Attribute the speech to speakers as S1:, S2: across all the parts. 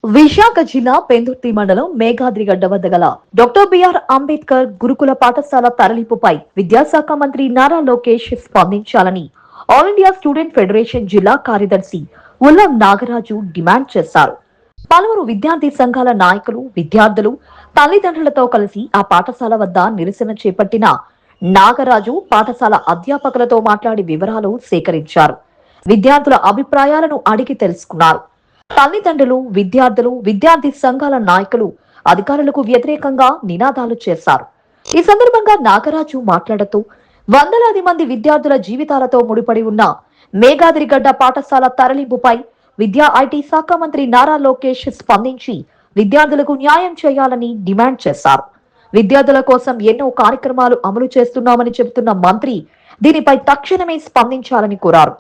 S1: విశాఖ జిల్లా పెందుర్తి మండలం మేఘాద్రిగడ్డ వద్ద గల డాక్టర్ బిఆర్ అంబేద్కర్ గురుకుల పాఠశాల తరలింపుపై విద్యాశాఖ మంత్రి నారా లోకేష్ స్పందించాలని ఆల్ ఇండియా స్టూడెంట్ ఫెడరేషన్ జిల్లా కార్యదర్శి ఉల్లం నాగరాజు డిమాండ్ చేశారు. పలువురు విద్యార్థి సంఘాల నాయకులు, విద్యార్థులు, తల్లిదండ్రులతో కలిసి ఆ పాఠశాల వద్ద నిరసన చేపట్టిన నాగరాజు పాఠశాల అధ్యాపకులతో మాట్లాడి వివరాలు సేకరించారు. విద్యార్థుల అభిప్రాయాలను అడిగి తెలుసుకున్నారు. తల్లిదండ్రులు, విద్యార్థులు, విద్యార్థి సంఘాల నాయకులు అధికారులకు వ్యతిరేకంగా నినాదాలు చేశారు. ఈ సందర్భంగా నాగరాజు మాట్లాడుతూ వందలాది మంది విద్యార్థుల జీవితాలతో ముడిపడి ఉన్న మేఘాద్రిగడ్డ పాఠశాల తరలింపుపై విద్యా ఐటీ శాఖ మంత్రి నారా లోకేష్ స్పందించి విద్యార్థులకు న్యాయం చేయాలని డిమాండ్ చేశారు. విద్యార్థుల కోసం ఎన్నో కార్యక్రమాలు అమలు చేస్తున్నామని చెబుతున్న మంత్రి దీనిపై తక్షణమే స్పందించాలని కోరారు.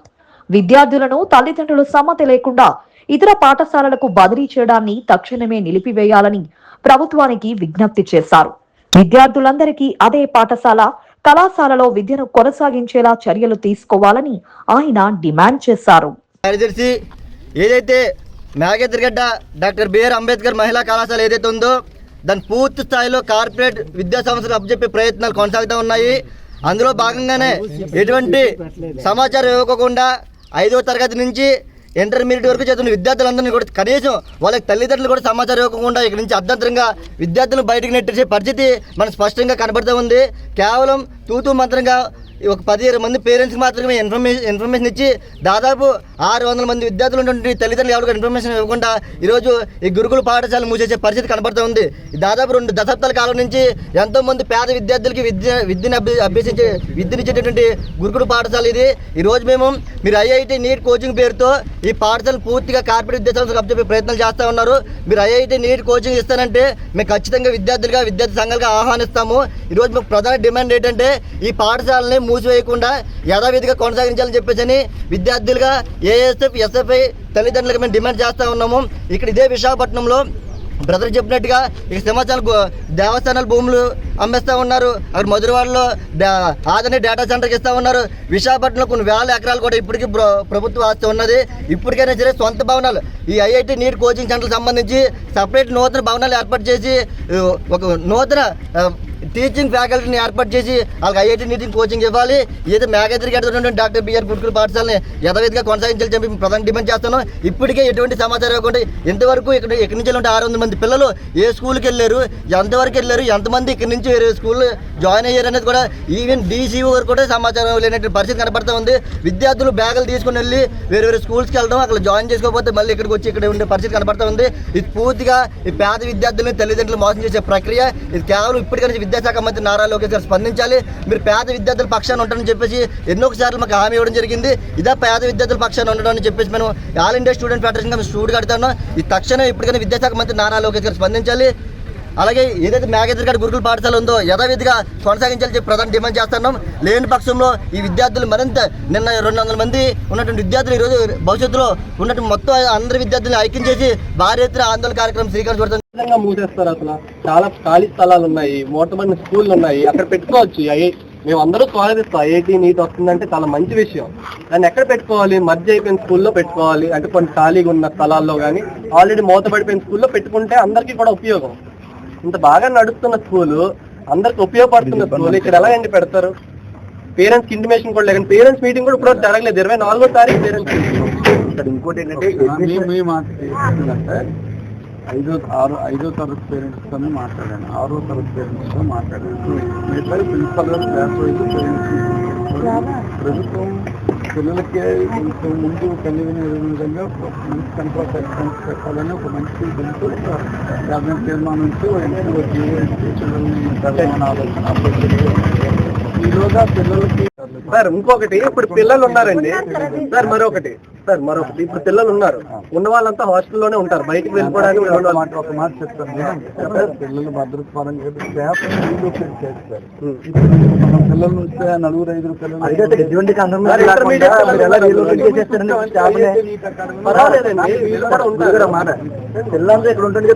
S1: విద్యార్థులను తల్లిదండ్రులు సమ్మతి లేకుండా ఇతర పాఠశాలలకు బదిలీ చేయడాన్ని తక్షణమే నిలిపివేయాలని ప్రభుత్వానికి విజ్ఞప్తి చేశారు. విద్యార్థులందరికీ అదే పాఠశాల, కళాశాలలో విద్యను కొనసాగించేలా చర్యలు తీసుకోవాలని ఆయన డిమాండ్ చేశారు.
S2: కార్యదర్శి ఏదైతే మేఘాద్రిగడ్డ డాక్టర్ బిఆర్ అంబేద్కర్ మహిళా కళాశాల ఏదైతే ఉందో దాని పూర్తి స్థాయిలో కార్పొరేట్ విద్యా సంస్థలు అప్పచెప్పే ప్రయత్నాలు కొనసాగుతూ ఉన్నాయి. అందులో భాగంగానే ఎటువంటి సమాచారం ఇవ్వకుండా 5వ తరగతి నుంచి ఇంటర్మీడియట్ వరకు చదువుతున్న విద్యార్థులందరినీ కూడా కనీసం వాళ్ళకి తల్లిదండ్రులు కూడా సమాచారం ఇవ్వకుండా ఇక్కడ నుంచి అర్ధంతరంగా విద్యార్థులను బయటకు నెట్టేసే పరిస్థితి మనకు స్పష్టంగా కనబడుతూ ఉంది. కేవలం తూతూ మంత్రంగా ఒక 10-20 మంది పేరెంట్స్కి మాత్రమే ఇన్ఫర్మేషన్ ఇచ్చి దాదాపు 600 మంది విద్యార్థులు ఉన్నటువంటి తల్లిదండ్రులు ఎవరికి ఇన్ఫర్మేషన్ ఇవ్వకుండా ఈరోజు ఈ గురుకుల పాఠశాల మూసేసే పరిస్థితి కనబడుతూ ఉంది. దాదాపు 2 దశాబ్దాల కాలం నుంచి ఎంతోమంది పేద విద్యార్థులకి విద్యనిచ్చేటటువంటి గురుకుల పాఠశాల ఇది. ఈరోజు మీరు ఐఐటి నీట్ కోచింగ్ పేరుతో ఈ పాఠశాలను పూర్తిగా కార్పొరేట్ విద్యాసంస్థలకు అప్పచెప్పే ప్రయత్నాలు చేస్తూ ఉన్నారు. మీరు ఐఐటి నీట్ కోచింగ్ ఇస్తానంటే మేము ఖచ్చితంగా విద్యార్థి సంఘాలుగా ఆహ్వానిస్తాము. ఈరోజు మాకు ప్రధాన డిమాండ్ ఏంటంటే ఈ పాఠశాలని మూసివేయకుండా యథావిధిగా కొనసాగించాలని చెప్పేసి విద్యార్థులుగా ఏఎస్ఎఫ్, ఎస్ఎఫ్ఐ తల్లిదండ్రులకు మేము డిమాండ్ చేస్తూ ఉన్నాము. ఇక్కడ ఇదే విశాఖపట్నంలో బ్రదర్ చెప్పినట్టుగా ఇక సింహాచలం దేవస్థానాల భూములు అమ్మేస్తూ ఉన్నారు. అక్కడ మధురవాడలో ఆదరణ డేటా సెంటర్కి ఇస్తూ ఉన్నారు. విశాఖపట్నంలో కొన్ని వేల ఎకరాలు కూడా ఇప్పటికీ ప్రభుత్వ ఆస్తి ఉన్నది. ఇప్పటికైనా సరే సొంత భవనాలు ఈ ఐఐటి నీట్ కోచింగ్ సెంటర్కి సంబంధించి సపరేట్ నూతన భవనాలు ఏర్పాటు చేసి ఒక నూతన టీచింగ్ ఫ్యాకల్టీని ఏర్పాటు చేసి వాళ్ళకి ఐఐటి నీట్ కోచింగ్ ఇవ్వాలి. ఏదో మేఘాద్రిగడ్డ ఉన్నటువంటి డాక్టర్ బిఆర్ గురుకుల పాఠశాలని యథావిధిగా కొనసాగించాలని చెప్పి ప్రధాన డిమాండ్ చేస్తున్నాం. ఇప్పటికే ఎటువంటి సమాచారం ఇవ్వకుండా ఇంతవరకు ఇక్కడి నుంచి 600 మంది పిల్లలు ఏ స్కూల్కి వెళ్ళారు, ఎంతవరకు వెళ్ళారు, ఎంతమంది ఇక్కడి నుంచి వేరే స్కూల్ జాయిన్ అయ్యారు అనేది కూడా ఈవెన్ డీసీఓ గారు కూడా సమాచారం లేనటువంటి పరిస్థితి కనబడుతూ ఉంది. విద్యార్థులు బ్యాగులు తీసుకుని వెళ్ళి వేరే స్కూల్స్కి వెళ్ళడం, అక్కడ జాయిన్ చేసుకోకపోతే మళ్ళీ ఇక్కడికి వచ్చి ఇక్కడ ఉండే పరిస్థితి కనబడుతూ ఉంది. ఇది పూర్తిగా ఈ పేద విద్యార్థులను తల్లిదండ్రులు మోసం చేసే ప్రక్రియ. ఇది కేవలం ఇప్పటికైనా విద్యాశాఖ మంత్రి నారా లోకేష్ గారు స్పందించాలి. మీరు పేద విద్యార్థుల పక్షాన ఉంటారని చెప్పేసి ఎన్నోసార్లు మాకు హామీ ఇవ్వడం జరిగింది. ఇదే పేద విద్యార్థుల పక్షాన ఉండడం అని చెప్పేసి మేము all India student federation student కడతాను. ఈ తక్షణం ఇప్పటికైనా విద్యాశాఖ మంత్రి నారా లోకేష్ గారు స్పందించాలి. అలాగే ఏదైతే మేఘాద్రిగడ్డ గురుకుల పాఠశాల ఉందో యథావిధిగా కొనసాగించాలని చెప్పి ప్రధాన డిమాండ్ చేస్తున్నాం. లేని పక్షంలో ఈ విద్యార్థులు మరింత నిన్న 200 మంది ఉన్నటువంటి విద్యార్థులు ఈరోజు భవిష్యత్తులో ఉన్నటువంటి మొత్తం అందరి విద్యార్థులను ఐక్యం చేసి భారీ ఎత్తున ఆందోళన కార్యక్రమం శ్రీకారం చుడతాం.
S3: మూసేస్తారు. అసలు చాలా ఖాళీ స్థలాలు ఉన్నాయి, మూటబడిన స్కూళ్ళు ఉన్నాయి, అక్కడ పెట్టుకోవచ్చు. మేము అందరూ స్వాగతిస్తాం. ఐఐటి నీట్ వస్తుందంటే చాలా మంచి విషయం. దాన్ని ఎక్కడ పెట్టుకోవాలి? మధ్య అయిపోయిన స్కూల్లో పెట్టుకోవాలి. అంటే కొన్ని ఖాళీగా ఉన్న స్థలాల్లో కానీ ఆల్రెడీ మూతపడిపోయిన స్కూల్లో పెట్టుకుంటే అందరికీ కూడా ఉపయోగం. ఇంత బాగా నడుస్తున్న స్కూలు, అందరికి ఉపయోగపడుతున్న స్కూల్ ఇక్కడ ఎలా అండి పెడతారు? పేరెంట్స్ ఇంటిమేషన్ కూడా లేదండి. పేరెంట్స్ మీటింగ్ కూడా ఇప్పుడు జరగలేదు. 24వ తారీఖు పేరెంట్స్ మీటింగ్. ఇంకోటి ఏంటంటే
S4: 5వ తరగతి పేరెంట్స్తో మాట్లాడాను, 6వ తరగతి పేరెంట్స్తో మాట్లాడాను. మిగతా ప్రిన్సిపల్ గారు క్లాస్ వైజ్ పేరెంట్స్ ప్రభుత్వం పిల్లలకి కొంచెం ముందు కలిగిన విధంగా మంచి కంట్రోల్ సెక్షన్స్ పెట్టాలని ఒక మంచి దీంతో క్యాబినెట్ తీర్మానం నుంచి పిల్లల్ని ఆలోచన ఈలోగా పిల్లలకి.
S3: సార్ ఇంకొకటి, ఇప్పుడు పిల్లలు ఉన్నారండి సార్, మరొకటి ఇప్పుడు పిల్లలు ఉన్నారు, ఉన్న వాళ్ళంతా హాస్టల్లోనే ఉంటారు, బయటకు వెళ్ళిపోవడానికి
S4: ఒక మాట చెప్తాను. పిల్లలు భద్రత పరంగా స్టాఫ్ రీలొకేట్ చేస్తారు. మనం పిల్లలు వస్తే 4-5
S3: పిల్లలంతా ఇక్కడ ఉంటుంది.